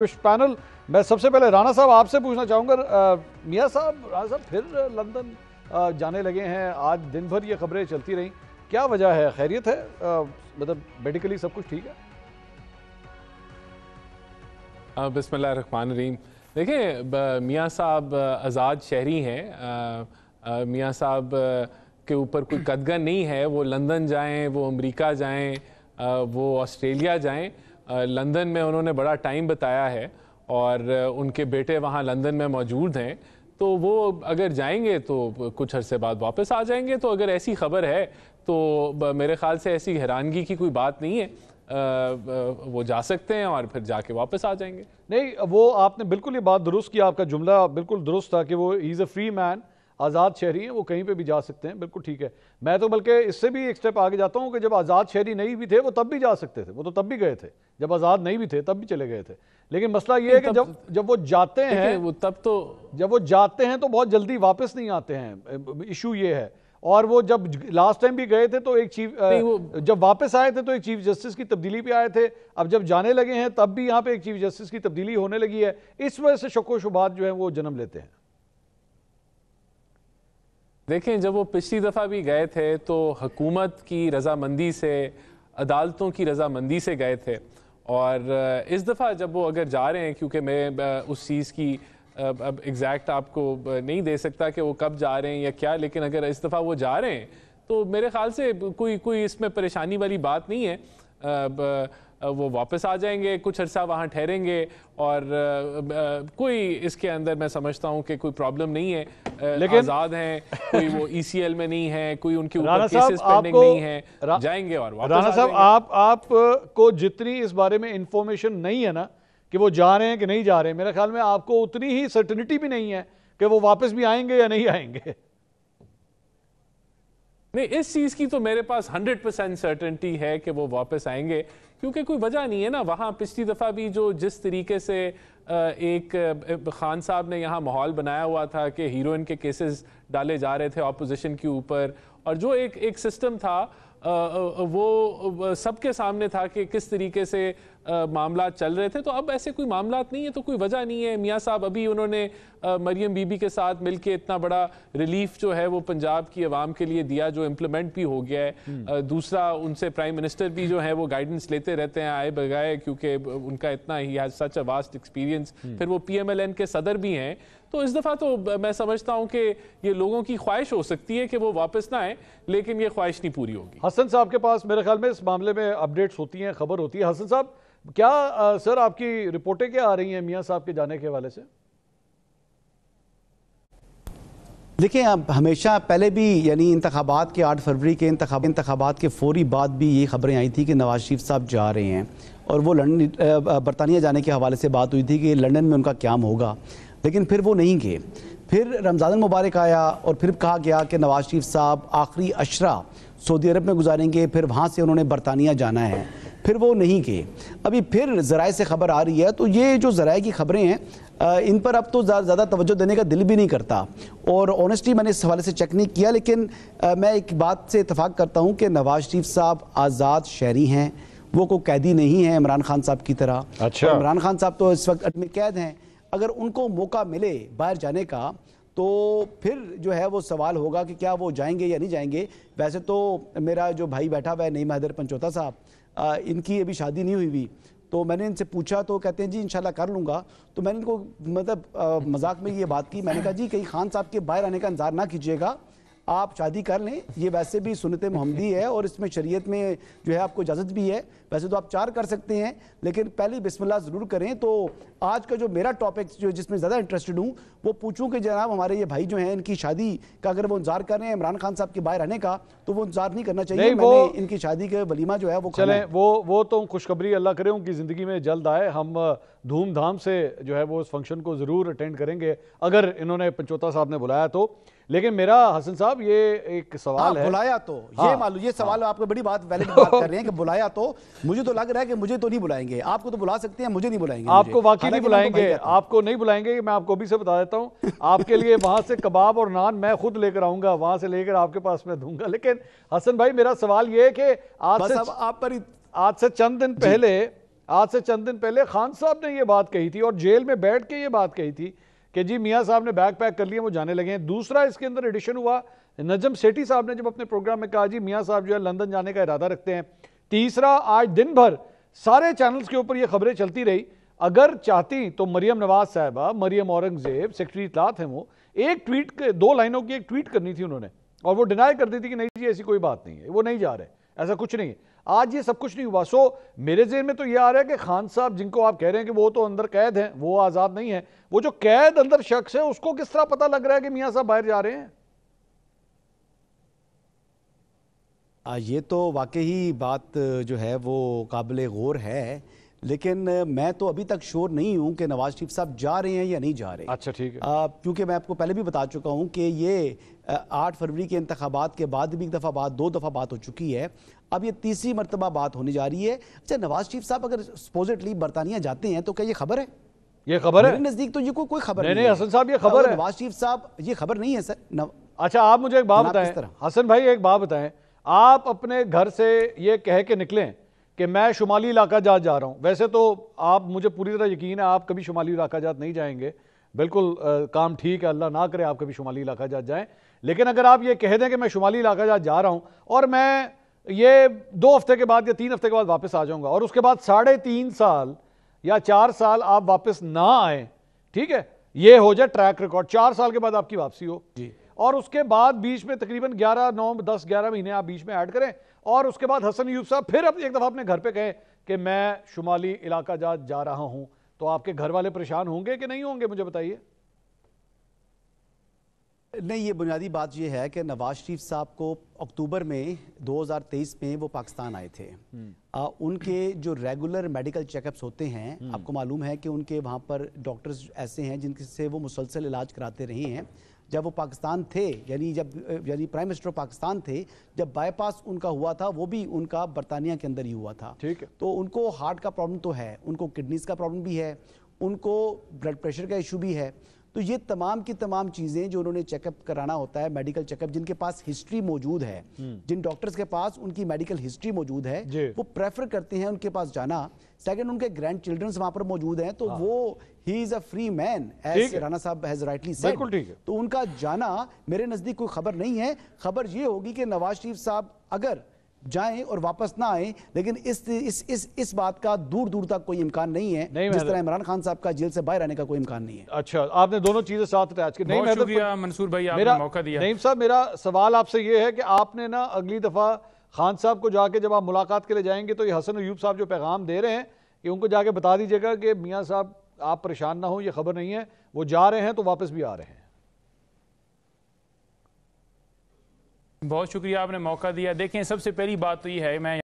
Panel. मैं सबसे पहले राणा साहब आपसे पूछना चाहूँगा, मियाँ साहब, राणा साहब फिर लंदन जाने लगे हैं। आज दिन भर ये खबरें चलती रहीं, क्या वजह है? खैरियत है? मतलब मेडिकली सब कुछ ठीक है? बिस्मिल्लाहिर्रहमानिर्रहीम। देखिए, मियाँ साहब आज़ाद शहरी हैं। मियाँ साहब के ऊपर कोई कदगन नहीं है। वो लंदन जाएं, वो अमेरिका जाएं, वो ऑस्ट्रेलिया जाएं। लंदन में उन्होंने बड़ा टाइम बताया है और उनके बेटे वहाँ लंदन में मौजूद हैं, तो वो अगर जाएंगे तो कुछ अरसे बाद वापस आ जाएंगे। तो अगर ऐसी खबर है तो मेरे ख्याल से ऐसी हैरानगी की कोई बात नहीं है। वो जा सकते हैं और फिर जाके वापस आ जाएंगे। नहीं, वो आपने बिल्कुल ये बात दुरुस्त किया, आपका जुमला बिल्कुल दुरुस्त था कि वो ही इज़ अ फ्री मैन, आज़ाद शहरी हैं, वो कहीं पे भी जा सकते हैं, बिल्कुल ठीक है। मैं तो बल्कि इससे भी एक स्टेप आगे जाता हूँ कि जब आज़ाद शहरी नहीं भी थे वो तब भी जा सकते थे, वो तो तब भी गए थे। जब आज़ाद नहीं भी थे तब भी चले गए थे। लेकिन मसला ये है कि जब वो जाते हैं, वो तब तो जब वो जाते हैं तो बहुत जल्दी वापस नहीं आते हैं, इशू ये है। और वो जब लास्ट टाइम भी गए थे तो एक जब वापस आए थे तो एक चीफ जस्टिस की तब्दीली पे आए थे। अब जब जाने लगे हैं तब भी यहाँ पे एक चीफ जस्टिस की तब्दीली होने लगी है। इस वजह से शक व शुबहात जो है वो जन्म लेते हैं। देखें, जब वो पिछली दफ़ा भी गए थे तो हुकूमत की रजामंदी से, अदालतों की रजामंदी से गए थे। और इस दफ़ा जब वो अगर जा रहे हैं, क्योंकि मैं उस चीज़ की अब एग्जैक्ट आपको नहीं दे सकता कि वो कब जा रहे हैं या क्या, लेकिन अगर इस दफ़ा वो जा रहे हैं तो मेरे ख्याल से कोई इसमें परेशानी वाली बात नहीं है। वो वापस आ जाएंगे, कुछ अरसा वहाँ ठहरेंगे और कोई इसके अंदर मैं समझता हूँ कि कोई प्रॉब्लम नहीं है। लेकिन आज़ाद हैं, कोई वो ECL में नहीं है, कोई उनके ऊपर केसेस पेंडिंग नहीं है, जाएंगे और वापस राणा साहब, आप को जितनी इस बारे में इंफॉर्मेशन नहीं है ना कि वो जा रहे हैं कि नहीं जा रहे हैं, मेरे ख्याल में आपको उतनी ही सर्टेनिटी भी नहीं है कि वो वापस भी आएंगे या नहीं आएंगे। नहीं, इस चीज़ की तो मेरे पास 100% सर्टेनिटी है कि वो वापस आएंगे, क्योंकि कोई वजह नहीं है ना। वहाँ पिछली दफ़ा भी जिस तरीके से एक खान साहब ने यहाँ माहौल बनाया हुआ था कि हीरोइन के केसेस डाले जा रहे थे अपोजिशन के ऊपर, और जो एक सिस्टम था वो सबके सामने था कि किस तरीके से मामला चल रहे थे। तो अब ऐसे कोई मामला नहीं है, तो कोई वजह नहीं है। मियाँ साहब अभी उन्होंने मरियम बीबी के साथ मिलके इतना बड़ा रिलीफ जो है वो पंजाब की आवाम के लिए दिया, जो इम्प्लीमेंट भी हो गया है। दूसरा, उनसे प्राइम मिनिस्टर भी जो है वो गाइडेंस लेते रहते हैं आए बगाए, क्योंकि उनका इतना he has such a vast experience. फिर वो PMLN के सदर भी हैं। तो इस दफ़ा तो मैं समझता हूँ कि ये लोगों की ख्वाहिश हो सकती है कि वो वापस ना आए, लेकिन ये ख्वाहिश नहीं पूरी होगी। हसन साहब के पास मेरे ख्याल में इस मामले में अपडेट्स होती हैं, खबर होती है। हसन साहब, क्या सर आपकी रिपोर्टें क्या आ रही हैं मियाँ साहब के जाने के हवाले से? देखिए, अब हमेशा पहले भी यानी इंतखाबात के 8 फरवरी के इंतखाबात के फौरी बाद भी ये खबरें आई थी कि नवाज शरीफ साहब जा रहे हैं, और वो बरतानिया जाने के हवाले से बात हुई थी कि लंदन में उनका क्याम होगा, लेकिन फिर वो नहीं गए। फिर रमज़ान मुबारक आया और फिर कहा गया कि नवाज शरीफ साहब आखिरी अशरा सऊदी अरब में गुजारेंगे, फिर वहाँ से उन्होंने बरतानिया जाना है, फिर वो नहीं गए। अभी फिर ज़राए से खबर आ रही है, तो ये जो ज़राए की खबरें हैं इन पर अब तो ज़्यादा तवज्जो देने का दिल भी नहीं करता। और ऑनेस्टली मैंने इस हवाले से चेक नहीं किया, लेकिन मैं एक बात से इत्तफाक करता हूँ कि नवाज शरीफ साहब आज़ाद शहरी हैं, वो कोई कैदी नहीं है इमरान खान साहब की तरह। अच्छा। इमरान खान साहब तो इस वक्त अटमी कैद हैं। अगर उनको मौका मिले बाहर जाने का तो फिर जो है वो सवाल होगा कि क्या वो जाएंगे या नहीं जाएंगे। वैसे तो मेरा जो भाई बैठा हुआ है नईम हैदर पंचोता साहब, इनकी अभी शादी नहीं हुई, तो मैंने इनसे पूछा तो कहते हैं जी इंशाल्लाह कर लूँगा। तो मैंने इनको मतलब मजाक में ये बात की, मैंने कहा जी कहीं खान साहब के बाहर आने का इंतजार ना कीजिएगा, आप शादी कर लें, ये वैसे भी सुन्नत मोहम्मदी है और इसमें शरीयत में जो है आपको इजाज़त भी है। वैसे तो आप 4 कर सकते हैं, लेकिन पहले बिस्मिल्लाह ज़रूर करें। तो आज का जो मेरा टॉपिक जो जिसमें ज़्यादा इंटरेस्टेड हूँ वो पूछूं कि जनाब हमारे ये भाई जो हैं इनकी शादी का अगर वो इंतजार कर रहे हैं इमरान खान साहब के बाहर आने का, तो वो इंतजार नहीं करना चाहिए। मैंने इनकी शादी के वलीमा जो है वो चलें, वो तो खुशखबरी अल्लाह करे उनकी ज़िंदगी में जल्द आए। हम धूमधाम से जो है वो उस फंक्शन को ज़रूर अटेंड करेंगे अगर इन्होंने पंचोता साहब ने बुलाया तो। लेकिन मेरा हसन साहब ये एक सवाल है, बुलाया तो ये मालूम, ये सवाल आपको बड़ी बात वैलिड बात कर रहे हैं कि बुलाया तो, मुझे तो लग रहा है कि मुझे तो नहीं बुलाएंगे। आपको तो बुला सकते हैं, मुझे नहीं बुलाएंगे। आपको वाकई नहीं बुलाएंगे, आपको नहीं बुलाएंगे। मैं आपको अभी से बता देता हूँ, आपके लिए वहां से कबाब और नान मैं खुद लेकर आऊंगा, वहां से लेकर आपके पास मैं दूंगा। लेकिन हसन भाई, मेरा सवाल ये है कि आज से चंद दिन पहले آج سے چند دن پہلے خان صاحب نے یہ بات کہی تھی اور جیل میں بیٹھ کے یہ بات کہی تھی کہ جی میاں صاحب نے بیگ پیک کر لیا، وہ جانے لگے ہیں۔ دوسرا اس کے اندر ایڈیشن ہوا، نجم سیٹھی صاحب نے جب اپنے پروگرام میں کہا جی میاں صاحب جو ہے لندن جانے کا ارادہ رکھتے ہیں۔ تیسرا، آج دن بھر سارے چینلز کے اوپر یہ خبریں چلتی رہی، اگر چاہتی تو مریم نواز صاحبہ، مریم اورنگزیب سیکرٹری اطلاعات ہیں، وہ ایک ٹویٹ کے 2 لائنوں کی ایک ٹویٹ کرنی تھی انہوں نے، اور وہ ڈینائی کر دی تھی کہ نہیں جی ایسی کوئی بات نہیں ہے، وہ نہیں جا رہے، ایسا کچھ نہیں ہے۔ آج یہ سب کچھ نہیں ہوا۔ سو میرے ذہن میں تو یہ آ رہا ہے کہ خان صاحب جن کو آپ کہہ رہے ہیں کہ وہ تو اندر قید ہیں، وہ آزاد نہیں ہیں، وہ جو قید اندر شخص ہے اس کو کس طرح پتہ لگ رہا ہے کہ میاں صاحب باہر جا رہے ہیں؟ یہ تو واقعی بات جو ہے وہ قابل غور ہے، لیکن میں تو ابھی تک شور نہیں ہوں کہ نواز شریف صاحب جا رہے ہیں یا نہیں جا رہے۔ اچھا ٹھیک ہے، کیونکہ میں آپ کو پہلے بھی بتا چکا ہوں کہ یہ 8 فروری کے انتخابات کے بعد بھی ایک دفعہ بات، 2 دفعہ بات ہو چکی ہے، اب یہ تیسری مرتبہ بات ہونے جا رہی ہے۔ اچھا، نواز شریف صاحب اگر سپوزٹلی برطانیہ جاتے ہیں تو کیا یہ خبر ہے؟ یہ خبر ہے؟ میرے نزدیک تو یہ کوئی خبر نہیں نہیں نہیں ہے۔ حسن صاحب یہ خبر ہے۔ نواز شریف صاحب یہ خبر نہیں ہے سر۔ اچھا آپ مجھے ایک بات جناب بتائیں کس طرح؟ حسن بھائی، ایک بات بتائیں، آپ اپنے گھر سے یہ کہہ کے نکلیں کہ میں شمالی علاقہ جات جا رہا ہوں، ویسے تو آپ مجھے پوری طرح یقین ہے آپ کبھی شمالی علاقہ جات نہیں جائیں گے، بالکل کام ٹھیک ہے، اللہ نہ کرے آپ کبھی شمالی علاقہ جات جائیں، لیکن اگر آپ یہ کہہ دیں کہ میں شمالی علاقہ جات جا رہا ہوں اور میں یہ 2 ہفتے کے بعد یا 3 ہفتے کے بعد واپس آ جاؤں گا، اور اس کے بعد 3.5 سال یا 4 سال آپ واپس نہ آئیں، ٹھیک ہے، یہ ہو جائے ٹریک ریکارڈ، 4 سال کے بعد آپ کی واپسی ہو جی، اور اس کے بعد بیچ میں تقریباً 11 مہینے آپ بیچ میں ایڈ کریں، اور اس کے بعد حسن ایوب صاحب پھر ایک دفعہ اپنے گھر پہ کہیں کہ میں شمالی علاقہ جات جا رہا ہوں، تو آپ کے گھر والے پریشان ہوں گے کہ نہیں ہوں گے؟ مجھے بتائیے۔ نہیں، یہ بنیادی بات یہ ہے کہ نواز شریف صاحب کو اکتوبر میں 2023 میں وہ پاکستان آئے تھے، ان کے جو ریگولر میڈیکل چیک اپس ہوتے ہیں، آپ کو معلوم ہے کہ ان کے وہاں پر ڈاکٹرز ایسے ہیں جن سے وہ مسلسل علاج کراتے رہے ہیں۔ جب وہ پاکستان تھے، یعنی پرائم منسٹر پاکستان تھے، جب بائی پاس ان کا ہوا تھا وہ بھی ان کا برطانیہ کے اندر ہی ہوا تھا، ٹھیک ہے، تو ان کو ہارٹ کا پرابلم تو ہے، ان کو کڈنیز کا پرابلم بھی ہے، ان کو بلڈ پریشر کا ایشو بھی ہے، تو یہ تمام کی تمام چیزیں جو انہوں نے چیک اپ کرانا ہوتا ہے، میڈیکل چیک اپ، جن کے پاس ہسٹری موجود ہے، جن ڈاکٹرز کے پاس ان کی میڈیکل ہسٹری موجود ہے، وہ پریفر کرتے ہیں ان کے پاس جانا۔ سیکنڈ، ان کے گرینڈ چلڈرنز وہاں پر موجود ہیں، تو وہ ہی is a free man, as Rana sahab has rightly said, تو ان کا جانا میرے نزدیک کوئی خبر نہیں ہے۔ خبر یہ ہوگی کہ نواز شریف صاحب اگر جائیں اور واپس نہ آئیں، لیکن اس بات کا دور دور تک کوئی امکان نہیں ہے، جس طرح عمران خان صاحب کا جیل سے باہر آنے کا کوئی امکان نہیں ہے۔ اچھا، آپ نے دونوں چیزیں ساتھ اٹیچ کی۔ بہت شکریہ منصور بھائی، آپ نے موقع دیا۔ نعیم صاحب، میرا سوال آپ سے یہ ہے کہ آپ نے نا اگلی دفعہ خان صاحب کو جا کے جب آپ ملاقات کے لیے جائیں گے تو یہ حسن ایوب صاحب جو پیغام دے رہے ہیں کہ ان کو جا کے بتا دیجیے گا کہ میاں صاحب آپ پریشان نہ ہوں، یہ خبر نہیں ہے، وہ جا رہے ہیں تو واپس بھی آ رہے ہیں۔ بہت شکریہ، آپ نے موقع دیا۔ دیکھیں، سب سے پہلی بات تو یہ ہے، میں